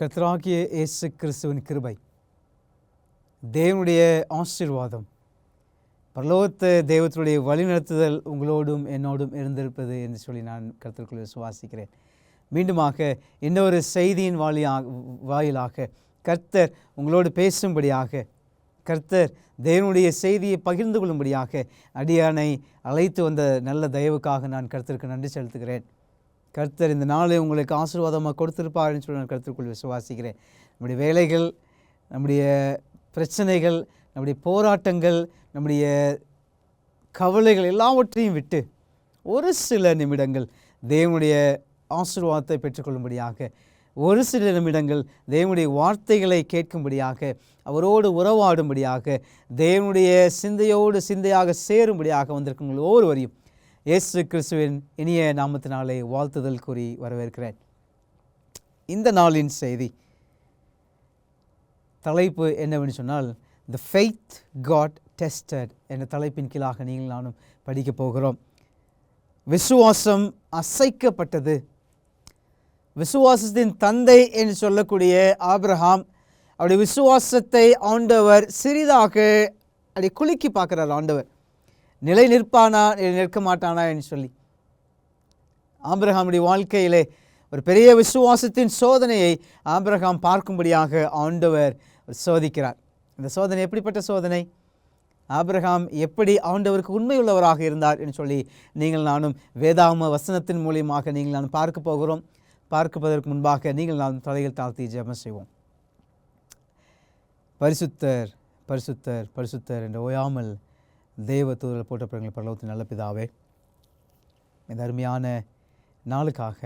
கர்த்தராகிய இயேசு கிறிஸ்துவின் கிருபை, தேவனுடைய ஆசீர்வாதம், பரலோகத்து தெய்வத்துடைய வழிநடத்துதல் உங்களோடும் என்னோடும் இருந்திருப்பது என்று சொல்லி நான் கர்த்தருக்குள் விசுவாசிக்கிறேன். மீண்டுமாக இன்னொரு செய்தியின் வாயிலாக கர்த்தர் உங்களோடு பேசும்படியாக, கர்த்தர் தேவனுடைய செய்தியை பகிர்ந்து கொள்ளும்படியாக அடியானை அழைத்து வந்த நல்ல தயவுக்காக நான் கர்த்தருக்கு நன்றி செலுத்துகிறேன். கர்த்தர் இந்த நாளை உங்களுக்கு ஆசீர்வாதமாக கொடுத்திருப்பார்னு சொல்லி நான் கர்த்தருக்குள் விசுவாசிக்கிறேன். நம்முடைய வேலைகள், நம்முடைய பிரச்சனைகள், நம்முடைய போராட்டங்கள், நம்முடைய கவலைகள் எல்லாவற்றையும் விட்டு ஒரு சில நிமிடங்கள் தேவனுடைய ஆசீர்வாதத்தை பெற்றுக்கொள்ளும்படியாக, ஒரு சில நிமிடங்கள் தேவனுடைய வார்த்தைகளை கேட்கும்படியாக, அவரோடு உறவாடும்படியாக, தேவனுடைய சிந்தையாக சேரும்படியாக வந்திருக்கும் ஒவ்வொருவரையும் இயேசு கிறிஸ்துவின் இனிய நாமத்தினாலே வாழ்த்துதல் கூறி வரவேற்கிறேன். இந்த நாளின் செய்தி தலைப்பு என்னவென்று சொன்னால், The Faith God Tested என்ற தலைப்பின் கீழாக நீங்கள் நானும் படிக்க போகிறோம். விசுவாசம் அசைக்கப்பட்டது. விசுவாசத்தின் தந்தை என்று சொல்லக்கூடிய ஆபிரகாம், அவருடைய விசுவாசத்தை ஆண்டவர் சிறிதாக அப்படி குலுக்கி பார்க்கிறார். ஆண்டவர் நிலை நிற்பானா நிற்க மாட்டானா என்று சொல்லி ஆபிரகாமுடைய வாழ்க்கையிலே ஒரு பெரிய விசுவாசத்தின் சோதனையை ஆபிரகாம் பார்க்கும்படியாக ஆண்டவர் சோதிக்கிறார். இந்த சோதனை எப்படிப்பட்ட சோதனை? ஆபிரகாம் எப்படி ஆண்டவருக்கு உண்மையுள்ளவராக இருந்தார் என்று சொல்லி நீங்கள் நானும் வேதாகம வசனத்தின் மூலியமாக நீங்கள் நான் பார்க்க போகிறோம். பார்ப்பதற்கு முன்பாக நீங்கள் நான் தலையில் தாழ்த்தி ஜெபம் செய்வோம். பரிசுத்தர் பரிசுத்தர் பரிசுத்தர் என்று ஓயாமல் தேவ தூதர்கள் போற்றப்படுகிற பரலோகத்தின் நல்ல பிதாவே, இந்த அருமையான நாளுக்காக,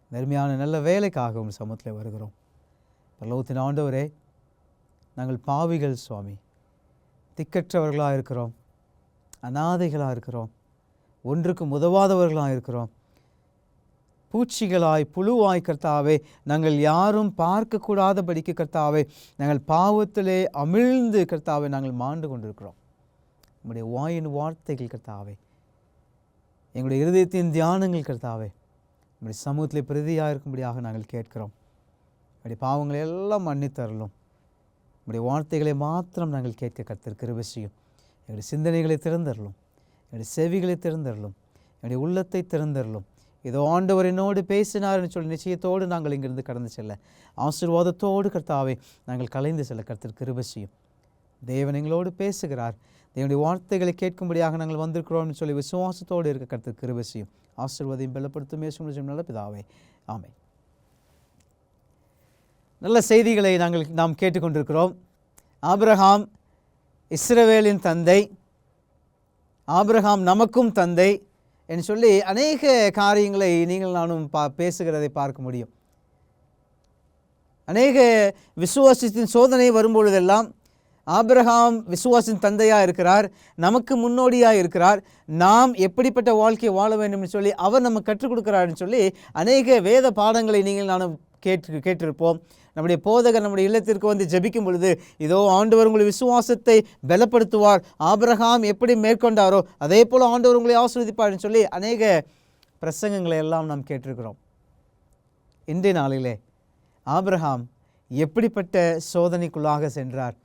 இந்த அருமையான நல்ல வேலைக்காக உங்கள் சமூகத்தில் வருகிறோம். பரலோகத்தின் ஆண்டவரே, நாங்கள் பாவிகள் சுவாமி, திக்கற்றவர்களாக இருக்கிறோம், அநாதைகளாக இருக்கிறோம், ஒன்றுக்கும் உதவாதவர்களாக இருக்கிறோம், பூச்சிகளாய் புழுவாய் கர்த்தாவே, நாங்கள் யாரும் பார்க்கக்கூடாதபடிக்கு கர்த்தாவே, நாங்கள் பாவத்திலே அமிழ்ந்து கர்த்தாவே நாங்கள் மாண்டு கொண்டிருக்கிறோம். நம்முடைய வாயின் வார்த்தைகள் கர்த்தாவே, எங்களுடைய இருதயத்தின் தியானங்கள் கர்த்தாவே, நம்முடைய சமூகத்திலே பிரதியாக இருக்கும்படியாக நாங்கள் கேட்கிறோம். நம்முடைய பாவங்களை எல்லாம் மன்னித்தரலும், நம்முடைய வார்த்தைகளை மாத்திரம் நாங்கள் கேட்க கர்த்தர் கிருபை செய்யும். எங்களுடைய சிந்தனைகளை திறந்தரலும், எங்களுடைய செவிகளை திறந்தரலும், எங்களுடைய உள்ளத்தை திறந்தரலும். இதோ ஆண்டவர் என்னோடு பேசினார்னு சொல்லி நிச்சயத்தோடு நாங்கள் இங்கிருந்து கடந்து செல்ல, ஆசீர்வாதத்தோடு கர்த்தாவே நாங்கள் கலைந்து செல்ல கர்த்தர் கிருபை செய்யும். தேவன் எங்களோடு பேசுகிறார், தேவனுடைய வார்த்தைகளை கேட்கும்படியாக நாங்கள் வந்திருக்கிறோம்னு சொல்லி விசுவாசத்தோடு இருக்க கர்த்தர் கிருபை செய்யும். ஆசீர்வாதையும் பலப்படுத்தும் இயேசுவின் நல்ல பிதாவே, ஆமென். நல்ல செய்திகளை நாம் கேட்டுக்கொண்டிருக்கிறோம். ஆபிரகாம் இஸ்ரவேலின் தந்தை, ஆபிரகாம் நமக்கும் தந்தை என்று சொல்லி அநேக காரியங்களை நீங்கள் நானும் பேசுகிறதை பார்க்க முடியும். அநேக விசுவாசத்தின் சோதனை வரும்பொழுதெல்லாம் ஆபிரகாம் விசுவாசின் தந்தையாக இருக்கிறார், நமக்கு முன்னோடியாக இருக்கிறார், நாம் எப்படிப்பட்ட வாழ்க்கையை வாழ வேண்டும் என்று சொல்லி அவர் நமக்கு கற்றுக் கொடுக்கிறார்னு சொல்லி அநேக வேத பாடங்களை நீங்கள் நானும் கேட்டிருப்போம். நம்முடைய போதகர் நம்முடைய இல்லத்திற்கு வந்து ஜெபிக்கும் பொழுது, இதோ ஆண்டவர் உங்களுடைய விசுவாசத்தை பலப்படுத்துவார், ஆபிரகாம் எப்படி மேற்கொண்டாரோ அதே போல் ஆண்டவர் உங்களை ஆசீர்வதிப்பார்னு சொல்லி அநேக பிரசங்கங்களை எல்லாம் நாம் கேட்டிருக்கிறோம். இன்றைய நாளிலே ஆபிரகாம் எப்படிப்பட்ட சோதனைக்குள்ளாக சென்றார்,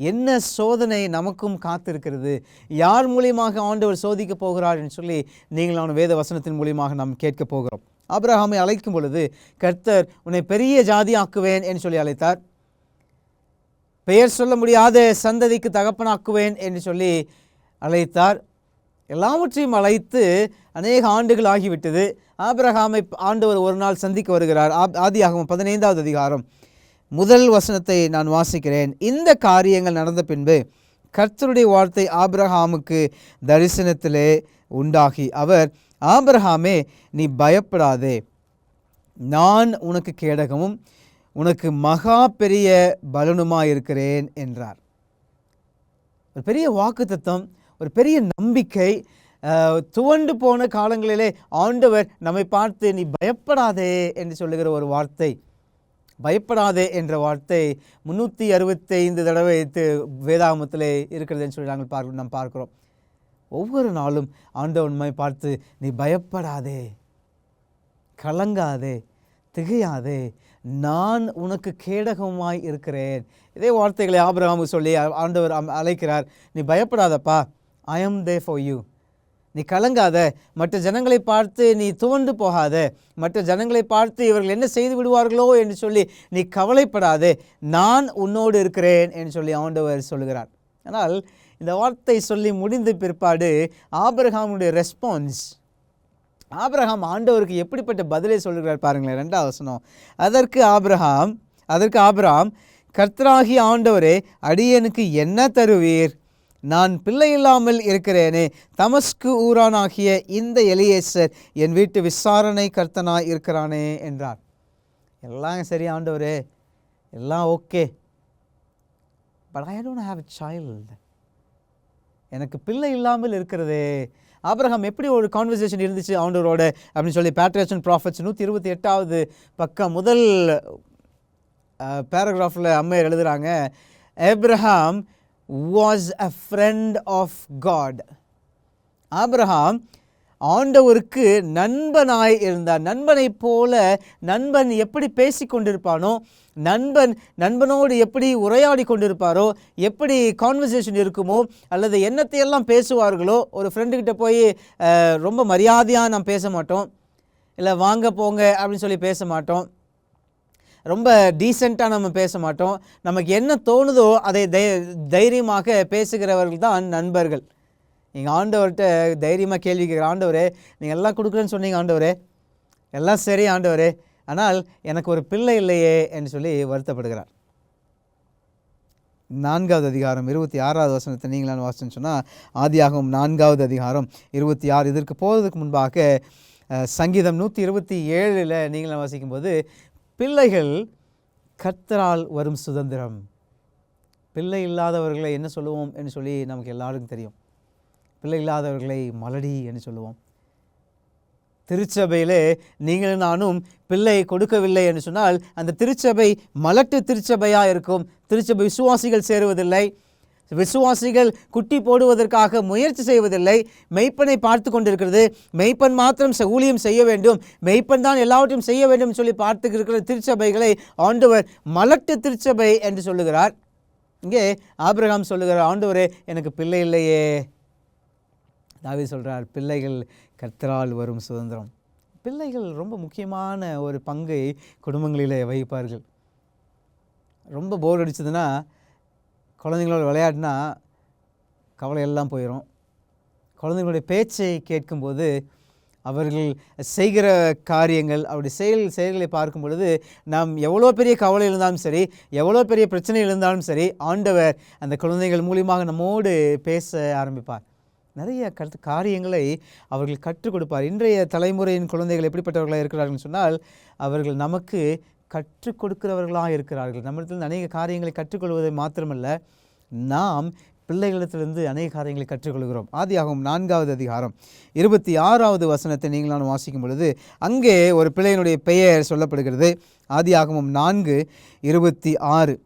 என்ன சோதனை நமக்கும் காத்திருக்கிறது, யார் மூலியமாக ஆண்டவர் சோதிக்க போகிறார் என்று சொல்லி நீங்கள் நான் வேத வசனத்தின் மூலியமாக நாம் கேட்க போகிறோம். ஆபிரகாமை அழைக்கும் பொழுது கர்த்தர் உன்னை பெரிய ஜாதியாக்குவேன் என்று சொல்லி அழைத்தார். பெயர் சொல்ல முடியாத சந்ததிக்கு தகப்பனாக்குவேன் என்று சொல்லி அழைத்தார். எல்லாவற்றையும் அழைத்து அநேக ஆண்டுகள் ஆகிவிட்டது. ஆபிரகாமை ஆண்டவர் ஒரு நாள் சந்திக்க வருகிறார். ஆதியாகமம் 15வது அதிகாரம் முதல் வசனத்தை நான் வாசிக்கிறேன். இந்த காரியங்கள் நடந்த பின்பு கர்த்தருடைய வார்த்தை ஆபிரகாமுக்கு தரிசனத்திலே உண்டாகி அவர், ஆபிரகாமே, நீ பயப்படாதே, நான் உனக்கு கேடகமும் உனக்கு மகா பெரிய பலனுமாயிருக்கிறேன் என்றார். ஒரு பெரிய வாக்குத்தத்தம், ஒரு பெரிய நம்பிக்கை. துவண்டு போன காலங்களிலே ஆண்டவர் நம்மை பார்த்து நீ பயப்படாதே என்று சொல்லுகிற ஒரு வார்த்தை. பயப்படாதே என்ற வார்த்தை 365 தடவை வேதாகமத்திலே இருக்கிறதுன்னு சொல்லி நாம் பார்க்கிறோம். ஒவ்வொரு நாளும் ஆண்டவர் உண்மை பார்த்து நீ பயப்படாதே, கலங்காதே, திகையாதே, நான் உனக்கு கேடகமாய் இருக்கிறேன். இதே வார்த்தைகளை ஆபிரகாமுக்கு சொல்லி ஆண்டவர் அழைக்கிறார். நீ பயப்படாதப்பா, ஐ ஆம் தேர் ஃபார் யூ. நீ கலங்காத, மற்ற ஜனங்களை பார்த்து நீ துவண்டு போகாத, மற்ற ஜனங்களை பார்த்து இவர்கள் என்ன செய்து விடுவார்களோ என்று சொல்லி நீ கவலைப்படாதே, நான் உன்னோடு இருக்கிறேன் என்று சொல்லி ஆண்டவர் சொல்கிறார். ஆனால் இந்த வார்த்தை சொல்லி முடிந்த பிற்பாடு ஆபிரகாமுடைய ரெஸ்பான்ஸ், ஆபிரகாம் ஆண்டவருக்கு எப்படிப்பட்ட பதிலை சொல்கிறார் பாருங்களேன். 2வது வசனம். அதற்கு ஆபிரகாம், கர்த்தராகிய ஆண்டவரே, அடியேனுக்கு என்ன தருவீர்? நான் பிள்ளை இல்லாமல் இருக்கிறேனே. தமஸ்கு ஊரானாகிய இந்த எலியேசர் என் வீட்டு விசாரணை கர்த்தனாய் இருக்கிறானே என்றார். எல்லாம் சரி ஆண்டவரே, எல்லாம் okay, but I don't have a child. எனக்கு பிள்ளை இல்லாமல் இருக்கிறதே. ஆபிரகாம் எப்படி ஒரு கான்வர்சேஷன் இருந்துச்சு ஆண்டவரோட அப்படின்னு சொல்லி பேட்ரியார்ச் அண்ட் ப்ராஃபட்ஸ் 128வது பக்கம் முதல் பேராகிராஃபில் அம்மையர் எழுதுகிறாங்க, Abraham was a friend of God. Abraham ஆண்டவருக்கு நண்பனாய் இருந்தார். நண்பனை போல, நண்பன் எப்படி பேசி கொண்டிருப்பானோ, நண்பனோடு எப்படி உரையாடி கொண்டிருப்பாரோ, எப்படி கான்வர்சேஷன் இருக்குமோ, அல்லது என்னத்தையெல்லாம் பேசுவார்களோ, ஒரு ஃப்ரெண்டுக்கிட்ட போய் ரொம்ப மரியாதையாக நாம் பேச மாட்டோம், இல்லை வாங்க போங்க அப்படின்னு சொல்லி பேச மாட்டோம், ரொம்ப டீசெண்டாக நம்ம பேச மாட்டோம். நமக்கு என்ன தோணுதோ அதை தைரியமாக பேசுகிறவர்கள் தான் நண்பர்கள். நீங்கள் ஆண்டவர்கிட்ட தைரியமாக கேள்வி கேட்குற, ஆண்டவரே நீங்கள் எல்லாம் கொடுக்குறேன்னு சொன்னீங்க ஆண்டவரே, எல்லாம் சரி ஆண்டவரே, ஆனால் எனக்கு ஒரு பிள்ளை இல்லையே என்று சொல்லி வருத்தப்படுகிறார். 4வது அதிகாரம் 26வது வசனத்தை நீங்களான வாசிச்சுன்னு சொன்னால், ஆதியாகமம் 4வது அதிகாரம் 26. இதற்கு போவதற்கு முன்பாக சங்கீதம் 127 நீங்களாம் வாசிக்கும்போது, பிள்ளைகள் கர்த்தரால் வரும் சுதந்திரம். பிள்ளை இல்லாதவர்களை என்ன சொல்லுவோம் என்று சொல்லி நமக்கு எல்லாருக்கும் தெரியும். பிள்ளை இல்லாதவர்களை மலடி என்று சொல்லுவோம். திருச்சபையிலே நீங்களும் நானும் பிள்ளை கொடுக்கவில்லை என்று சொன்னால் அந்த திருச்சபை மலட்டு திருச்சபையாக இருக்கும். திருச்சபை விசுவாசிகள் சேருவதில்லை, விசுவாசிகள் குட்டி போடுவதற்காக முயற்சி செய்வதில்லை. மெய்ப்பனை பார்த்து கொண்டிருக்கிறது. மெய்ப்பன் மாத்திரம் ஊழியம் செய்ய வேண்டும், மெய்ப்பன் தான் எல்லாவற்றையும் செய்ய வேண்டும் சொல்லி பார்த்து இருக்கிற திருச்சபைகளை ஆண்டவர் மலட்டு திருச்சபை என்று சொல்லுகிறார். இங்கே ஆபிரகாம் சொல்லுகிறார், ஆண்டவரே எனக்கு பிள்ளை இல்லையே. தாவீது சொல்கிறார், பிள்ளைகள் கர்த்தரால் வரும் சுதந்திரம். பிள்ளைகள் ரொம்ப முக்கியமான ஒரு பங்கை குடும்பங்களில் வகிப்பார்கள். ரொம்ப போர் அடிச்சதுன்னா குழந்தைங்களோட விளையாடினா கவலையெல்லாம் போயிடும். குழந்தைங்களுடைய பேச்சை கேட்கும்போது, அவர்கள் செய்கிற காரியங்கள், அவருடைய செயல்களை பார்க்கும் பொழுது, நாம் எவ்வளோ பெரிய கவலை இருந்தாலும் சரி, எவ்வளோ பெரிய பிரச்சனை இருந்தாலும் சரி, ஆண்டவர் அந்த குழந்தைகள் மூலியமாக நம்மோடு பேச ஆரம்பிப்பார். நிறைய காரியங்களை அவர்கள் கற்றுக் கொடுப்பார். இன்றைய தலைமுறையின் குழந்தைகள் எப்படிப்பட்டவர்களாக இருக்கிறார்கள் சொன்னால், அவர்கள் நமக்கு கற்றுக் கொடுக்கிறவர்களாக இருக்கிறார்கள். நம்மிடத்தில் அநேக காரியங்களை கற்றுக்கொள்வதை மாத்திரமல்ல, நாம் பிள்ளைகளிடத்திலிருந்து அநேக காரியங்களை கற்றுக்கொள்கிறோம். ஆதியாகமம் 4வது அதிகாரம் 26வது வசனத்தை நீங்களான வாசிக்கும் பொழுது, அங்கே ஒரு பிள்ளையினுடைய பெயர் சொல்லப்படுகிறது. ஆதியாகமம் 4:26.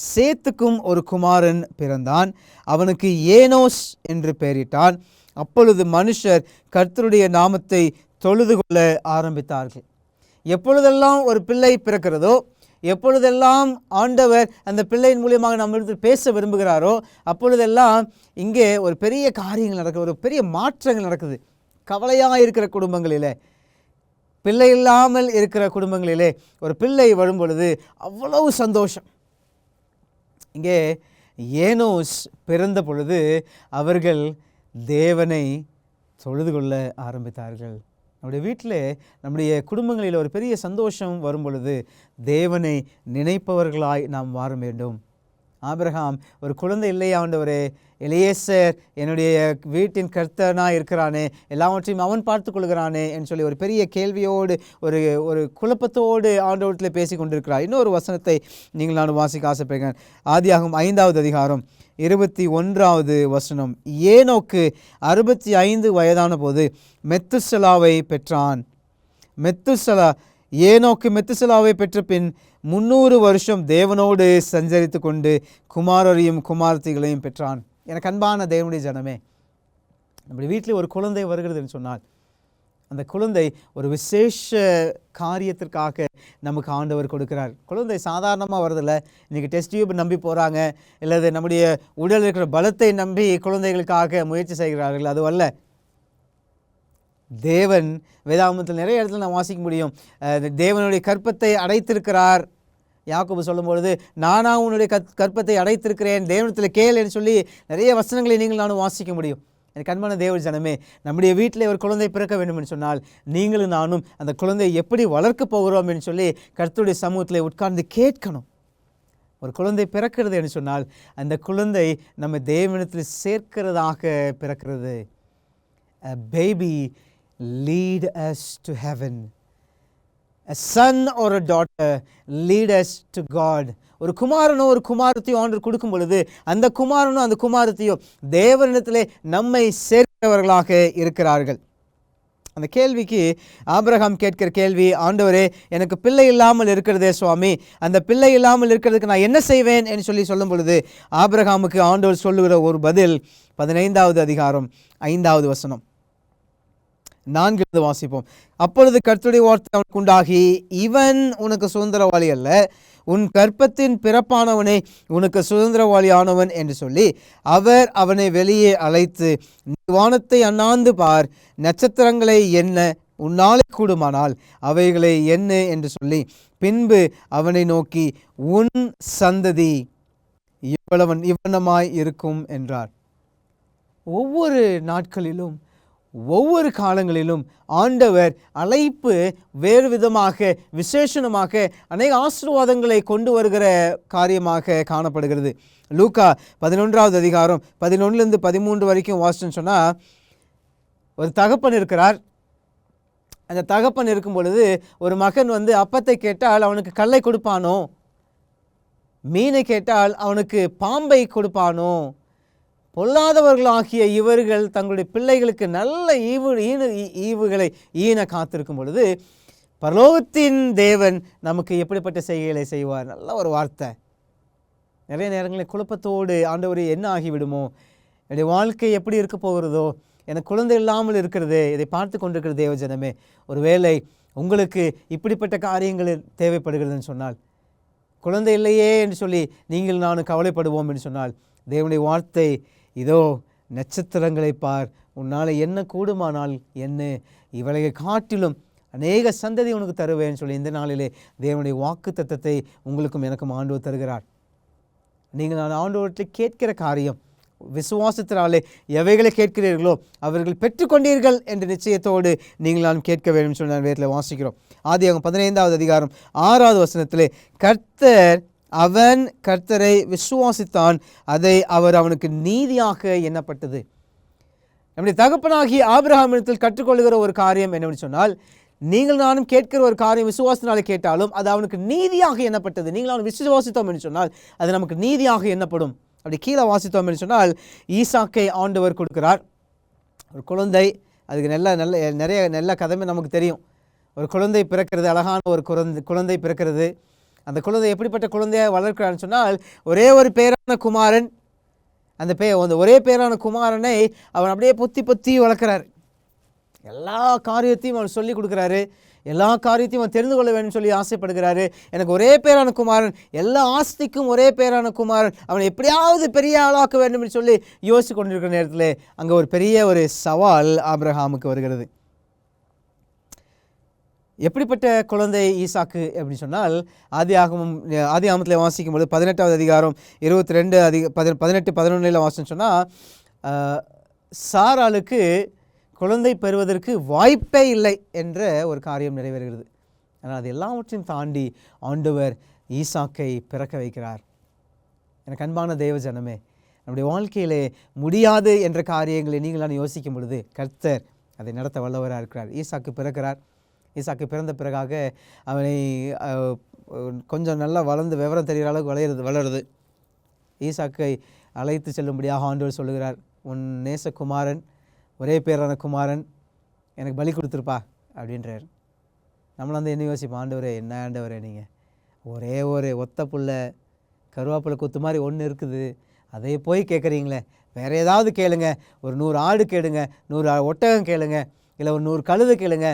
சேத்துக்கும் ஒரு குமாரன் பிறந்தான், அவனுக்கு ஏனோஸ் என்று பெயரிட்டான். அப்பொழுது மனுஷர் கர்த்தருடைய நாமத்தை தொழுது கொள்ள ஆரம்பித்தார்கள். எப்பொழுதெல்லாம் ஒரு பிள்ளை பிறக்கிறதோ, எப்பொழுதெல்லாம் ஆண்டவர் அந்த பிள்ளையின் மூலியமாக நம்மிடத்தில் பேச விரும்புகிறாரோ, அப்பொழுதெல்லாம் இங்கே ஒரு பெரிய காரியங்கள் நடக்குது, ஒரு பெரிய மாற்றங்கள் நடக்குது. கவலையாக இருக்கிற குடும்பங்களிலே, பிள்ளை இல்லாமல் இருக்கிற குடும்பங்களிலே ஒரு பிள்ளை வரும் பொழுது அவ்வளவு சந்தோஷம். இங்கே ஏனோஸ் பிறந்த பொழுது அவர்கள் தேவனை தொழுது கொள்ள ஆரம்பித்தார்கள். நம்முடைய வீட்டில், நம்முடைய குடும்பங்களில் ஒரு பெரிய சந்தோஷம் வரும் பொழுது தேவனை நினைப்பவர்களாய் நாம் மாற வேண்டும். ஆபிரகாம், ஒரு குழந்தை இல்லையா ஆண்டவரே, எலியேசர் என்னுடைய வீட்டின் கர்த்தனாக இருக்கிறானே, எல்லாவற்றையும் அவன் பார்த்து கொள்கிறானே என்று சொல்லி ஒரு பெரிய கேள்வியோடு, ஒரு குழப்பத்தோடு ஆண்டவரத்தில் பேசி கொண்டிருக்கிறார். இன்னொரு வசனத்தை நீங்கள் நான் வாசிக்க ஆசைப்படுகிறேன். ஆதியாகமம் 5வது அதிகாரம் 21வது வசனம். ஏனோக்கு 65 வயதான போது மெத்துசலாவை பெற்றான். ஏனோக்கு மெத்துசலாவை பெற்ற பின் 300 வருஷம் தேவனோடு சஞ்சரித்து கொண்டு குமாரரையும் குமாரத்திகளையும் பெற்றான். எனக்கு அன்பான தேவனுடைய ஜனமே, நம்முடைய வீட்டில் ஒரு குழந்தை வருகிறது என்று சொன்னால் அந்த குழந்தை ஒரு விசேஷ காரியத்திற்காக நமக்கு ஆண்டவர் கொடுக்கிறார். குழந்தை சாதாரணமாக வரதில்லை. இன்றைக்கி டெஸ்ட் டியூப் நம்பி போகிறாங்க, இல்லது நம்முடைய உடல் இருக்கிற பலத்தை நம்பி குழந்தைகளுக்காக முயற்சி செய்கிறார்கள். அதுவல்ல. தேவன் வேதாகமத்தில் நிறைய இடத்துல நான் வாசிக்க முடியும். தேவனுடைய கற்பத்தை அடைத்திருக்கிறார். யாக்கோபு சொல்லும்பொழுது, நானா உன்னுடைய கற்பத்தை அடைத்திருக்கிறேன், தேவனத்தில் கேள் என்று சொல்லி நிறைய வசனங்களை நீங்கள் நானும் வாசிக்க முடியும். எனக்கு அன்பான தேவ ஜனமே, நம்முடைய வீட்டில் ஒரு குழந்தை பிறக்க வேண்டும் என்று சொன்னால் நீங்களும் நானும் அந்த குழந்தையை எப்படி வளர்க்க போகிறோம் என்று சொல்லி கர்த்தருடைய சமூகத்தில் உட்கார்ந்து கேட்கணும். ஒரு குழந்தை பிறக்கிறது என்று சொன்னால் அந்த குழந்தை நம்ம தேவனிடத்தில் சேர்க்கிறதாக பிறக்கிறது. A baby lead us to heaven. A son or a daughter lead us to God. ஒரு குமாரனோ ஒரு குமாரத்தையோ ஆண்டவர் கொடுக்கும் பொழுது அந்த குமாரனோ அந்த குமாரத்தையோ தேவனிடத்திலே நம்மை சேர்க்கிறவர்களாக இருக்கிறார்கள். அந்த கேள்விக்கு ஆபிரகாம் கேட்கிற கேள்வி, ஆண்டவரே எனக்கு பிள்ளை இல்லாமல் இருக்கிறதே சுவாமி, அந்த பிள்ளை இல்லாமல் இருக்கிறதுக்கு நான் என்ன செய்வேன் என்று சொல்லும் பொழுது ஆபிரகாமுக்கு ஆண்டவர் சொல்லுகிற ஒரு பதில் 15வது அதிகாரம் 5வது வசனம். 4 வாசிப்போம். அப்பொழுது கர்த்தருடைய வார்த்தை அவனுக்கு உண்டாகி, இவன் உனக்கு சுதந்திரவாளி அல்ல, உன் கர்ப்பத்தின் பிறப்பானவனே உனக்கு சுதந்திரவாளி ஆனவன் என்று சொல்லி அவர் அவனை வெளியே அழைத்து, நீ வானத்தை அண்ணாந்து பார், நட்சத்திரங்களை எண்ண உன்னாலே கூடுமானால் அவைகளை எண்ண என்று சொல்லி பின்பு அவனை நோக்கி, உன் சந்ததி இவ்வளமாய் இருக்கும் என்றார். ஒவ்வொரு நாட்களிலும் ஒவ்வொரு காலங்களிலும் ஆண்டவர் அழைப்பு வேறு விதமாக விசேஷமாக அநேக ஆசீர்வாதங்களை கொண்டு வருகிற காரியமாக காணப்படுகிறது. லூக்கா 11வது அதிகாரம் 11லிருந்து 13 வரைக்கும் வாசிச்சுன்னு சொன்னால், ஒரு தகப்பன் இருக்கிறார். அந்த தகப்பன் இருக்கும் பொழுது ஒரு மகன் அப்பத்தை கேட்டால் அவனுக்கு கல்லை கொடுப்பானோ, மீனை கேட்டால் அவனுக்கு பாம்பை கொடுப்பானோ, பொல்லாதவர்களாகிய இவர்கள் தங்களுடைய பிள்ளைகளுக்கு நல்ல ஈவுகளை ஈன காத்திருக்கும் பொழுது பரலோகத்தின் தேவன் நமக்கு எப்படிப்பட்ட செய்கைகளை செய்வார். நல்ல ஒரு வார்த்தை. நிறைய நேரங்களில் குழப்பத்தோடு, ஆண்டவரே என்ன ஆகிவிடுமோ, என்னுடைய வாழ்க்கை எப்படி இருக்க போகிறதோ, எனக்கு குழந்தை இல்லாமல் இருக்கிறது, இதை பார்த்து கொண்டிருக்கிற தேவஜனமே, ஒருவேளை உங்களுக்கு இப்படிப்பட்ட காரியங்கள் தேவைப்படுகிறதுன்னு சொன்னால், குழந்தை இல்லையே என்று சொல்லி நீங்கள் நானும் கவலைப்படுவோம் என்று சொன்னால், தேவனுடைய வார்த்தை, இதோ நட்சத்திரங்களை பார், உன்னால் என்ன கூடுமானால் என்ன, இவளை காட்டிலும் அநேக சந்ததி உனக்கு தருவேன்னு சொல்லி இந்த நாளிலே தேவனுடைய வாக்கு தத்தத்தை உங்களுக்கும் எனக்கும் ஆண்டவர் தருகிறார். நீங்கள் நான் ஆண்டவர்கிட்ட கேட்கிற காரியம் விசுவாசத்தினாலே எவைகளை கேட்கிறீர்களோ அவர்கள் பெற்றுக்கொண்டீர்கள் என்ற நிச்சயத்தோடு நீங்கள் நான் கேட்க வேண்டும் சொல்லி நான் வேதத்தில் வாசிக்கிறோம். ஆதியாகமம் 15வது அதிகாரம் 6வது வசனத்திலே, அவன் கர்த்தரை விசுவாசித்தான், அதை அவர் அவனுக்கு நீதியாக எண்ணப்பட்டது. நம்முடைய தகப்பனாகிய ஆபிரகாமிடத்தில் கற்றுக்கொள்கிற ஒரு காரியம் என்னவென்று சொன்னால், நீங்கள் நானும் கேட்கிற ஒரு காரியம் விசுவாசத்தினாலே கேட்டாலும் அது அவனுக்கு நீதியாக எண்ணப்பட்டது. நீங்கள் நானும் விசுவாசித்தோம் என்று சொன்னால் அது நமக்கு நீதியாக எண்ணப்படும். அப்படி கீழே வாசித்தோம் என்று சொன்னால், ஈசாக்கை ஆண்டவர் கொடுக்கிறார். ஒரு குழந்தை, அதுக்கு நிறைய நல்ல கதைமே நமக்கு தெரியும். ஒரு குழந்தை பிறக்கிறது, அழகான ஒரு குழந்தை பிறக்கிறது. அந்த குழந்தை எப்படிப்பட்ட குழந்தையாக வளர்க்கிறான்னு சொன்னால், ஒரே ஒரு பேரான குமாரன், அந்த ஒரே பேரான குமாரனை அவன் அப்படியே பொத்தி வளர்க்குறாரு. எல்லா காரியத்தையும் அவன் சொல்லி கொடுக்குறாரு, எல்லா காரியத்தையும் அவன் தெரிந்து கொள்ள வேண்டும் சொல்லி ஆசைப்படுகிறாரு. எனக்கு ஒரே பேரான குமாரன், எல்லா ஆஸ்திக்கும் ஒரே பேரான குமாரன், அவனை எப்படியாவது பெரிய ஆளாக்க வேண்டும் என்று சொல்லி யோசித்து கொண்டிருக்கிற நேரத்தில் அங்கே ஒரு பெரிய ஒரு சவால் ஆபிரகாமுக்கு வருகிறது. எப்படிப்பட்ட குழந்தை ஈசாக்கு அப்படின்னு சொன்னால், ஆதியாகமத்தில் வாசிக்கும் பொழுது 18வது அதிகாரம் 18-11 வாசின்னு சொன்னால், சாராளுக்கு குழந்தை பெறுவதற்கு வாய்ப்பே இல்லை என்ற ஒரு காரியம் நிறைவேறுகிறது. ஆனால் அது எல்லாவற்றையும் தாண்டி ஆண்டவர் ஈசாக்கை பிறக்க வைக்கிறார். எனக்கு அன்பான தேவ ஜனமே, நம்முடைய வாழ்க்கையிலே முடியாது என்ற காரியங்களை நீங்களான யோசிக்கும் பொழுது கர்த்தர் அதை நடத்த வல்லவராக இருக்கிறார். ஈசாக்கு பிறக்கிறார். ஈசாக்கு பிறந்த பிறகாக அவனை கொஞ்சம் நல்லா வளர்ந்து விவரம் தெரிகிற அளவுக்கு வளருது. ஈசாக்கை அழைத்து செல்லும்படியாக ஆண்டவர் சொல்லுகிறார், உன் நேசகுமாரன், ஒரே பேரான குமாரன் எனக்கு பலி கொடுத்துருப்பா அப்படின்றார். நம்மளாம் என்ன யோசிப்போம், ஆண்டவரே என்ன ஆண்டவரே, நீங்கள் ஒரே ஒரு ஒத்த புள்ள கருவாப்புள்ள குத்து மாதிரி ஒன்று இருக்குது, அதை போய் கேட்குறீங்களே, வேறு ஏதாவது கேளுங்க, ஒரு 100 ஆடு கேளுங்க, 100 ஒட்டகம் கேளுங்க, இல்லை ஒரு 100 கழுதை கேளுங்க,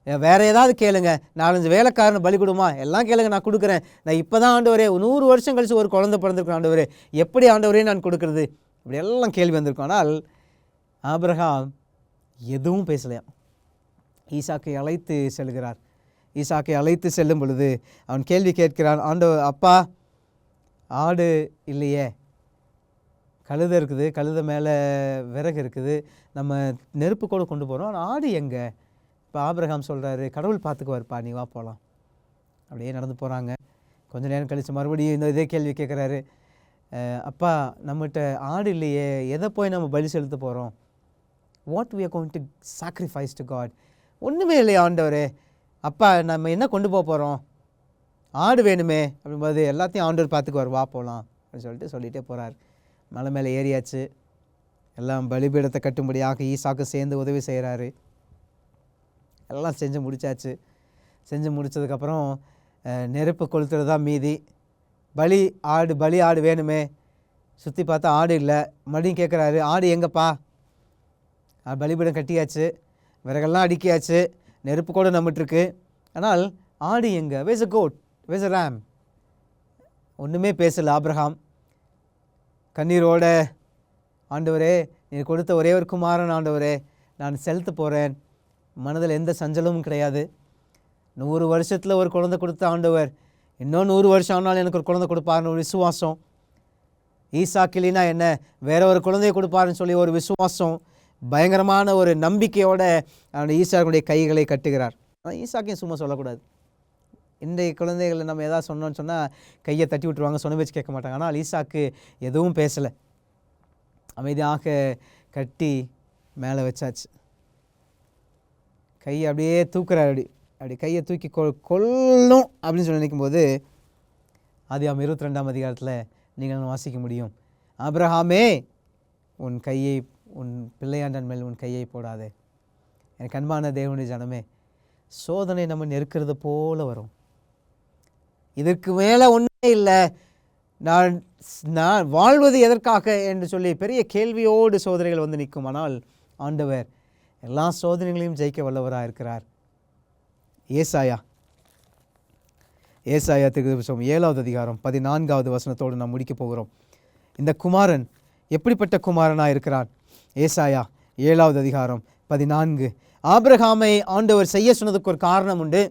வேறு ஏதாவது கேளுங்க, 4-5 வேலைக்காரனை பலி கொடுமா, எல்லாம் கேளுங்க, நான் கொடுக்குறேன். நான் இப்போ தான் ஆண்டவரே 100 வருஷம் கழித்து ஒரு குழந்தை பிறந்திருக்கேன் ஆண்டவரே, எப்படி ஆண்டவரே நான் கொடுக்குறது, இப்படி எல்லாம் கேள்வி வந்திருக்கும். ஆனால் ஆபிரகாம் எதுவும் பேசலையாம். ஈசாக்கை அழைத்து செல்கிறார். ஈசாக்கை அழைத்து செல்லும் பொழுது அவன் கேள்வி கேட்கிறான், ஆண்டவர், அப்பா ஆடு இல்லையே, கழுதை இருக்குது, கழுதை மேலே விறகு இருக்குது, நம்ம நெருப்பு கூட கொண்டு போகிறோம், ஆனால் ஆடு எங்கே? இப்போ ஆபிரகாம் சொல்கிறாரு, கடவுள் பார்த்துக்குவார்ப்பா, நீ வா போகலாம். அப்படியே நடந்து போகிறாங்க. கொஞ்சம் நேரம் கழித்து மறுபடியும் இந்த இதே கேள்வி கேட்குறாரு, அப்பா நம்மகிட்ட ஆடு இல்லையே, எதை போய் நம்ம பலி செலுத்த போகிறோம்? What we are going to sacrifice to God? ஒன்றுமே இல்லையா ஆண்டவரே, அப்பா நம்ம என்ன கொண்டு போக போகிறோம்? ஆடு வேணுமே அப்படின்போது, எல்லாத்தையும் ஆண்டவர் பார்த்துக்குவார், வா போகலாம் அப்படின்னு சொல்லிகிட்டே போகிறார். மலை மேலே ஏறியாச்சு. எல்லாம் பலிபீடத்தை கட்டும்படியாக ஈசாக்கு சேர்ந்து உதவி செய்கிறாரு. எல்லாம் செஞ்சு முடித்தாச்சு. செஞ்சு முடித்ததுக்கப்புறம் நெருப்பு கொளுத்துறது தான் மீதி. பலி ஆடு வேணுமே, சுற்றி பார்த்தா ஆடு இல்லை. மறுபடியும் கேட்குறாரு, ஆடு எங்கப்பா? பலிபீடம் கட்டியாச்சு, விறகெல்லாம் அடுக்கியாச்சு, நெருப்பு கூட நம்மகிட்டிருக்கு, ஆனால் ஆடு எங்கே? வேஸ் அ கோட், வேஸ் அ ரேம்? ஒன்றுமே பேசலை ஆபிரகாம். கண்ணீரோட, ஆண்டவரே நீ கொடுத்த ஒரே ஒரு குமாரன் ஆண்டவரே, நான் செலுத்த போகிறேன், மனதில் எந்த சஞ்சலமும் கிடையாது. 100 வருஷத்தில் ஒரு குழந்தை கொடுத்த ஆண்டவர் இன்னும் 100 வருஷம் ஆனாலும் எனக்கு ஒரு குழந்தை கொடுப்பாருன்னு ஒரு விசுவாசம். ஈசாக்கிலினா என்ன, வேற ஒரு குழந்தையை கொடுப்பாருன்னு சொல்லி ஒரு விசுவாசம், பயங்கரமான ஒரு நம்பிக்கையோட அவனுடைய ஈசாக்குடைய கைகளை கட்டுகிறார். ஆனால் ஈசாக்கையும் சும்மா சொல்லக்கூடாது. இன்றைய குழந்தைகளை நம்ம எதாவது சொன்னோன்னு சொன்னால் கையை தட்டி விட்டுருவாங்க, சொன்ன வச்சு கேட்க மாட்டாங்க. ஆனால் ஈசாக்கு எதுவும் பேசலை, அமைதியாக கட்டி மேலே வச்சாச்சு. கையை அப்படியே தூக்குறாரு. அப்படி கையை தூக்கி கொல்லும் அப்படின்னு சொல்லி நினைக்கும்போது ஆதியாகமம் 22ஆம் அதிகாரத்தில் நீங்கள் வாசிக்க முடியும், ஆபிரகாமே உன் பிள்ளையாண்டன் மேல் உன் கையை போடாதே. எனக்கு அன்பான தேவனுடைய ஜனமே, சோதனை நம்ம நெருக்கிறது போல வரும். இதற்கு மேலே ஒன்றுமே இல்லை, நான் வாழ்வது எதற்காக என்று சொல்லி பெரிய கேள்வியோடு சோதனைகள் வந்து நிற்கும். ஆனால் ஆண்டவர் எல்லா சோதனைகளையும் ஜெயிக்க வல்லவராக இருக்கிறார். ஏசாயா தீர்க்கதரிசனம் 7வது அதிகாரம் 14வது வசனத்தோடு நாம் முடிக்க போகிறோம். இந்த குமாரன் எப்படிப்பட்ட குமாரனாக இருக்கிறான்? ஏசாயா 7வது அதிகாரம் 14. ஆபிரகாமை ஆண்டவர் செய்ய சொன்னதுக்கு ஒரு காரணம் உண்டு.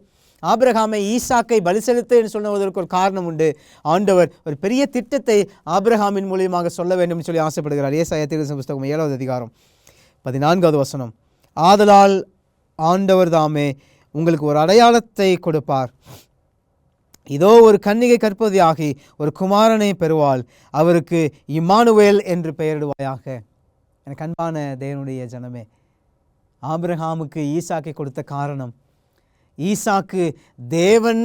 ஆபிரகாமை ஈசாக்கை பலி செலுத்த என்று சொன்னதற்கு ஒரு காரணம் உண்டு. ஆண்டவர் ஒரு பெரிய திட்டத்தை ஆபிரகாமின் மூலியமாக சொல்ல வேண்டும் சொல்லி ஆசைப்படுகிறார். ஏசாயா தீர்க்கதரிசன புத்தகம் 7வது அதிகாரம் 14வது வசனம். ஆதலால் ஆண்டவர் தாமே உங்களுக்கு ஒரு அடையாளத்தை கொடுப்பார், இதோ ஒரு கன்னிகை கற்பவதியாகி ஒரு குமாரனை பெறுவாள், அவருக்கு இம்மானுவேல் என்று பெயரிடுவாயாக. எனக்கு அன்பான தேவனுடைய ஜனமே, ஆபிரகாமுக்கு ஈசாக்கை கொடுத்த காரணம், ஈசாக்கு தேவன்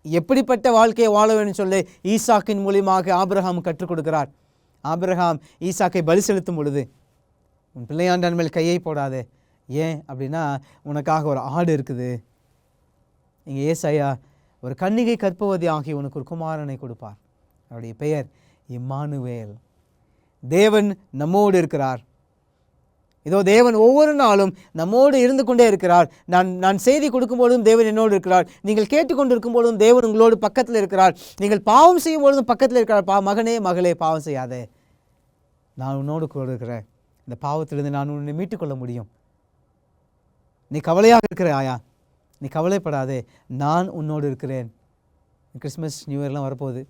எப்படிப்பட்ட வாழ்க்கையை வாழ வேண்டும் சொல்லி ஈசாக்கின் மூலியமாக ஆபிரகாம் கற்றுக் கொடுக்கிறார். ஆபிரகாம் ஈசாக்கை பலி செலுத்தும் பொழுது, உன் பிள்ளையாண்டான் மேல் கையை போடாதே, ஏன் அப்படின்னா உனக்காக ஒரு ஆடு இருக்குது. இங்கே ஏசாயா ஒரு கன்னிகை கற்பவதி ஆகி உனக்கு ஒரு குமாரனை கொடுப்பார், அவருடைய பெயர் இம்மானுவேல். தேவன் நம்மோடு இருக்கிறார். இதோ தேவன் ஒவ்வொரு நாளும் நம்மோடு இருந்து கொண்டே இருக்கிறார். நான் செய்தி கொடுக்கும் பொழுதும் தேவன் என்னோடு இருக்கிறார். நீங்கள் கேட்டுக்கொண்டிருக்கும் பொழுதும் தேவன் உங்களோடு பக்கத்தில் இருக்கிறார். நீங்கள் பாவம் செய்யும் பொழுதும் பக்கத்தில் இருக்கிறார். மகனே மகளே, பாவம் செய்யாதே, நான் உன்னோடு கூட இருக்கிறேன். இந்த பாவத்திலிருந்து நான் உன்னை மீட்டுக்கொள்ள முடியும். நீ கவலையாக இருக்கிறாயா? நீ கவலைப்படாதே, நான் உன்னோடு இருக்கிறேன். கிறிஸ்மஸ் நியூ இயர்லாம் வரப்போகுது.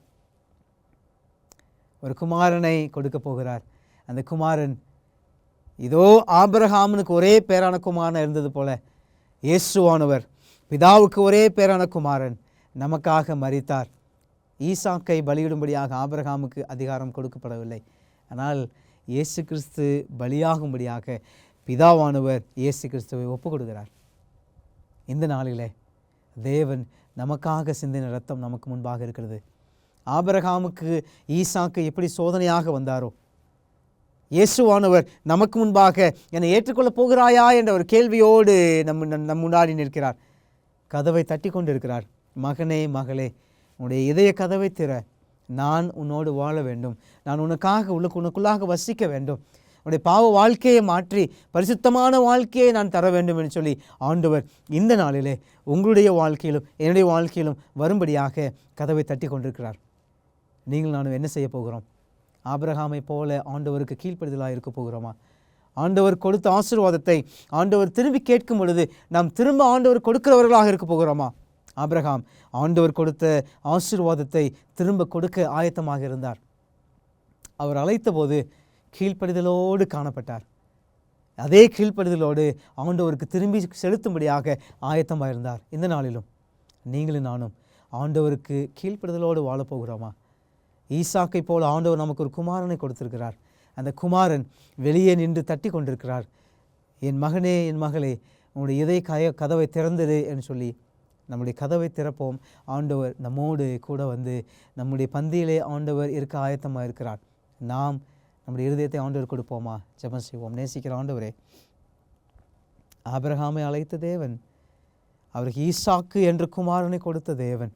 ஒரு குமாரனை கொடுக்க போகிறார். அந்த குமாரன் இதோ ஆபிரகாமுக்கு ஒரே பேரான குமாரன் இருந்தது போல இயேசுவானவர் பிதாவுக்கு ஒரே பேரான குமாரன் நமக்காக மரித்தார். ஈசாக்கை பலியிடும்படியாக ஆபிரகாமுக்கு அதிகாரம் கொடுக்கப்படவில்லை. ஆனால் இயேசு கிறிஸ்து பலியாகும்படியாக பிதாவானவர் இயேசு கிறிஸ்துவை ஒப்பு கொடுக்கிறார். இந்த நாளிலே தேவன் நமக்காக சிந்தின ரத்தம் நமக்கு முன்பாக இருக்கிறது. ஆபிரகாமுக்கு ஈசாக்கு எப்படி சோதனையாக வந்தாரோ, இயேசுவானவர் நமக்கு முன்பாக என்னை ஏற்றுக்கொள்ளப் போகிறாயா என்ற ஒரு கேள்வியோடு நம் முன்னாடி நிற்கிறார். கதவை தட்டி கொண்டு இருக்கிறார். மகனே மகளே, உன்னுடைய இதய கதவை திற, நான் உன்னோடு வாழ வேண்டும், நான் உனக்காக உனக்குள்ளாக வசிக்க வேண்டும், உடைய பாவ வாழ்க்கையை மாற்றி பரிசுத்தமான வாழ்க்கையை நான் தர வேண்டும் என்று சொல்லி ஆண்டவர் இந்த நாளிலே உங்களுடைய வாழ்க்கையிலும் என்னுடைய வாழ்க்கையிலும் வரும்படியாக கதவை தட்டி கொண்டிருக்கிறார். நீங்கள் நானும் என்ன செய்ய போகிறோம்? ஆபிரகாமை போல ஆண்டவருக்கு கீழ்ப்படிதலாக இருக்க போகிறோமா? ஆண்டவர் கொடுத்த ஆசீர்வாதத்தை ஆண்டவர் திரும்பி கேட்கும் பொழுது நாம் திரும்ப ஆண்டவர் கொடுக்கிறவர்களாக இருக்க போகிறோமா? ஆபிரகாம் ஆண்டவர் கொடுத்த ஆசீர்வாதத்தை திரும்ப கொடுக்க ஆயத்தமாக இருந்தார். அவர் அழைத்த போது கீழ்ப்படிதலோடு காணப்பட்டார். அதே கீழ்ப்படிதலோடு ஆண்டவருக்கு திரும்பி செலுத்தும்படியாக ஆயத்தமாக இருந்தார். இந்த நாளிலும் நீங்களும் நானும் ஆண்டவருக்கு கீழ்ப்படிதலோடு வாழப்போகிறோமா? ஈசாக்கை போல ஆண்டவர் நமக்கு ஒரு குமாரனை கொடுத்திருக்கிறார். அந்த குமாரன் வெளியே நின்று தட்டி கொண்டிருக்கிறார். என் மகனே, என் மகளே, உன்னுடைய இதய கதவை திறந்தது என்று சொல்லி நம்முடைய கதவை திறப்போம். ஆண்டவர் நம்மோடு கூட வந்து நம்முடைய பந்தியிலே ஆண்டவர் இருக்க ஆயத்தமாக இருக்கிறார். நாம் நம்முடைய இருதயத்தை ஆண்டவர் கொடுப்போமா? ஜெபம் செய்வோம். நேசிக்கிற ஆண்டவரே, ஆபிரகாமை அழைத்த தேவன், அவருக்கு ஈசாக்கு என்ற குமாரனை கொடுத்த தேவன்,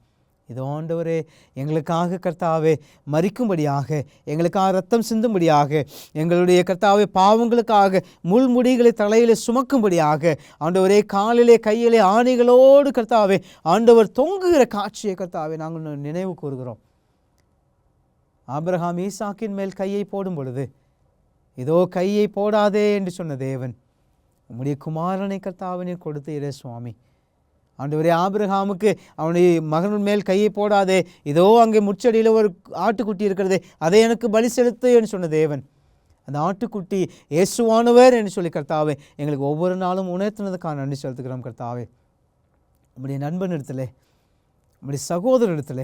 இதோ ஆண்டவரே, எங்களுக்காக கர்த்தாவே மரிக்கும்படியாக, எங்களுக்காக ரத்தம் சிந்தும்படியாக, எங்களுடைய கர்த்தாவே பாவங்களுக்காக முள்முடிகளை தலையிலே சுமக்கும்படியாக ஆண்டவரே காலிலே கையிலே ஆணைகளோடு கர்த்தாவே ஆண்டவர் தொங்குகிற காட்சியை கர்த்தாவே நாங்கள் நினைவு கூறுகிறோம். ஆபிரகாம் ஈசாக்கின் மேல் கையை போடும் பொழுது, இதோ கையை போடாதே என்று சொன்ன தேவன், உம்முடைய குமாரனை கர்த்தாவினை கொடுத்தீரே சுவாமி. ஆண்டவரே, ஆபிரகாமுக்கு அவனுடைய மகன் மேல் கையை போடாதே, இதோ அங்கே முச்சடியில் ஒரு ஆட்டுக்குட்டி இருக்கிறதே, அதை எனக்கு பலி செலுத்து என்று சொன்ன தேவன், அந்த ஆட்டுக்குட்டி இயேசுவானவர் என்று சொல்லி கர்த்தாவே எங்களுக்கு ஒவ்வொரு நாளும் உணர்த்தினதுக்கான நன்றி செலுத்துகிறோம். கர்த்தாவே, உம்முடைய நண்பன் இடத்துல, உம்முடைய சகோதரர் இடத்துல,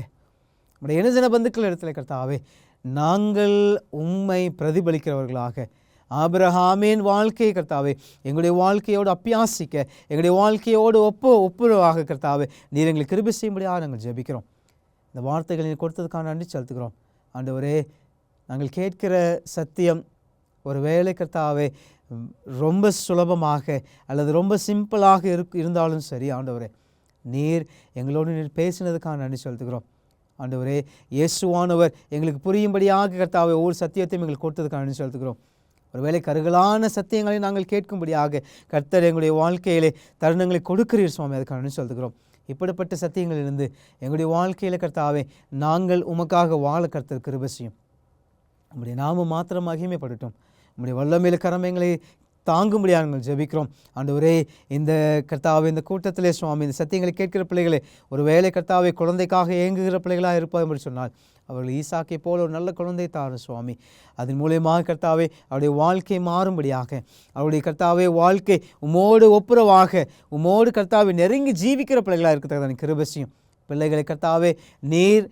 உம்முடைய இனஜன பந்துக்கள் இடத்துல கர்த்தாவே நாங்கள் உம்மை பிரதிபலிக்கிறவர்களாக ஆபிரகாமின் வாழ்க்கையை கர்த்தாவே எங்களுடைய வாழ்க்கையோடு அப்பியாசிக்க, எங்களுடைய வாழ்க்கையோடு ஒப்புரவாக கர்த்தாவே நீர் எங்களுக்கு கிருபை செய்யும்படியாக நாங்கள் ஜெபிக்கிறோம். இந்த வார்த்தைகளை நீர் கொடுத்ததுக்கான நன்றி செலுத்துகிறோம். ஆண்டவரே, நாங்கள் கேட்கிற சத்தியம் ஒரு வேளை கர்த்தாவே ரொம்ப சுலபமாக அல்லது ரொம்ப சிம்பிளாக இருந்தாலும் சரி, ஆண்டவரே நீர் எங்களோடு நீர் பேசினதுக்கான நன்றி செலுத்துகிறோம். ஆண்டவரே, இயேசுவானவர் எங்களுக்கு புரியும்படியாக கர்த்தாவே ஒவ்வொரு சத்தியத்தையும் எங்களுக்கு கொடுத்ததுக்கான நன்றி செலுத்துகிறோம். ஒருவேளை கருகலான சத்தியங்களை நாங்கள் கேட்கும்படியாக கர்த்தர் எங்களுடைய வாழ்க்கையிலே தருணங்களை கொடுக்கிறீர் சுவாமி, அதுக்கான நன்றி செலுத்துகிறோம். இப்படிப்பட்ட சத்தியங்களிலிருந்து எங்களுடைய வாழ்க்கையில் கர்த்தாவே நாங்கள் உமக்காக வாழ கர்த்தர் கிருபை செய்யும். உம்முடைய நாமம் மாத்திரம் மகிமைப்படட்டும். உம்முடைய வல்லமையில கரமைகளை தாங்கும்படியாக நாங்கள் ஜெபிக்கிறோம். ஆண்டவரே, இந்த கர்த்தாவே இந்த கூட்டத்திலே சுவாமி இந்த சத்தியங்களை கேட்கிற பிள்ளைகளை ஒரு வேளை கர்த்தாவே குழந்தைக்காக ஏங்குகிற பிள்ளைகளாக இருப்போம் என்று சொன்னால் அவர்கள் ஈசாக்கை போல ஒரு நல்ல குழந்தை தாரும் சுவாமி. அதன் மூலியமாக கர்த்தாவே அவருடைய வாழ்க்கை மாறும்படியாக, அவருடைய கர்த்தாவே வாழ்க்கை உமோடு ஒப்புரவாக, உமோடு கர்த்தாவே நெருங்கி ஜீவிக்கிற பிள்ளைகளாக இருக்கிறதாக கிருபையும் பிள்ளைகளை கர்த்தாவே நீர்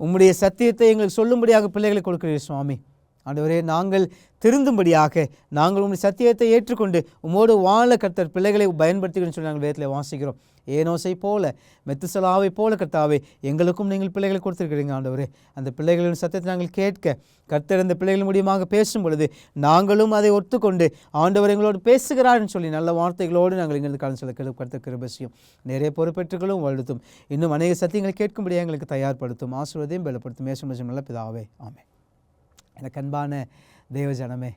உம்முடைய சத்தியத்தை எங்களுக்கு சொல்லும்படியாக பிள்ளைகளை கொடுக்கிறீர் சுவாமி. ஆண்டவரே, நாங்கள் திருந்தும்படியாக நாங்கள் உம்முடைய சத்தியத்தை ஏற்றுக்கொண்டு உமோடு வாழ கர்த்தர் பிள்ளைகளை பயன்படுத்திக்கணும்னு சொல்லி நாங்கள் வேதத்தில் வாசிக்கிறோம். ஏனோசை போல மெத்துசலாவை போல கர்த்தாவே எங்களுக்கும் நீங்கள் பிள்ளைகளை கொடுத்துருக்கிறீங்க. ஆண்டவரே, அந்த பிள்ளைகளின் சத்தியத்தை நாங்கள் கேட்க கர்த்தர் அந்த பிள்ளைகள் மூலியமாக பேசும் பொழுது நாங்களும் அதை ஒத்துக்கொண்டு ஆண்டவர் எங்களோடு பேசுகிறார்னு சொல்லி நல்ல வார்த்தைகளோடு நாங்கள் எங்களுக்கு கலந்து சொல்ல கர்த்தர் கிருபையும் நிறைய பொறுப்பேற்றுகளும் வலுத்தும் இன்னும் அநேக சத்தியங்களை கேட்கும்படியாக எங்களுக்கு தயார்படுத்தும், ஆசீர்வாதத்தையும் பலப்படுத்தும். இயேசுவின் நல்ல பிதாவே, ஆமென். எனக்கு அன்பான தேவஜனமே,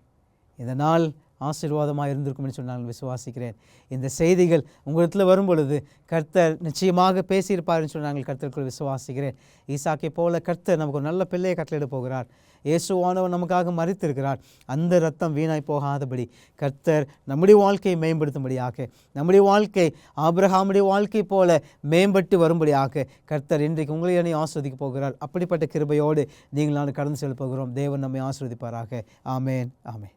இந்த நாள் ஆசீர்வாதமாக இருந்திருக்கும்னு சொல்லி நான் விசுவாசிக்கிறேன். இந்த செய்திகள் உங்களிடத்தில் வரும் பொழுது கர்த்தர் நிச்சயமாக பேசியிருப்பார்னு சொல்லி நாங்கள் கர்த்தருக்குள் விசுவாசிக்கிறேன். ஈசாக்கை போல கர்த்தர் நமக்கு ஒரு நல்ல பிள்ளையை கட்டளையிட போகிறார். இயேசுவானவர் நமக்காக மரித்திருக்கிறார். அந்த ரத்தம் வீணாய் போகாதபடி கர்த்தர் நம்முடைய வாழ்க்கையை மேம்படுத்தும்படியாக, நம்முடைய வாழ்க்கை ஆபிரகாமுடைய வாழ்க்கை போல மேம்பட்டு வரும்படியாக கர்த்தர் இன்றைக்கு உங்களை என்னை ஆஸ்வதிக்க போகிறார். அப்படிப்பட்ட கிருபையோடு நீங்கள் நான் கடந்து செல்ல போகிறோம். தேவன் நம்மை ஆசீர்வதிப்பாராக. ஆமேன், ஆமேன்.